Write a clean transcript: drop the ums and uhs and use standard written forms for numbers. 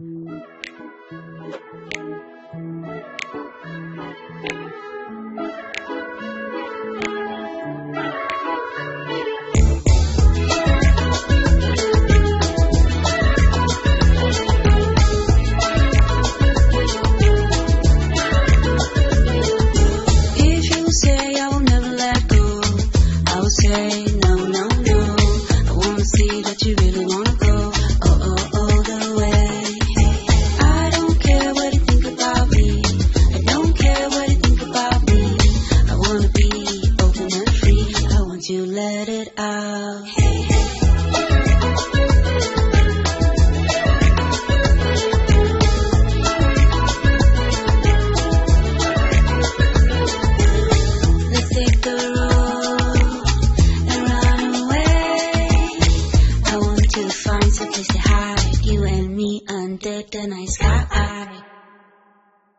If you say I will never let go, I will say no, no, no. I wanna see that you really wanna go, all the way. I don't care what you think about me. I don't care what you think about me. I wanna be open and free. I want you to let it out. Let's take the road and run away. I want to find some place to hide, you and me under the night sky.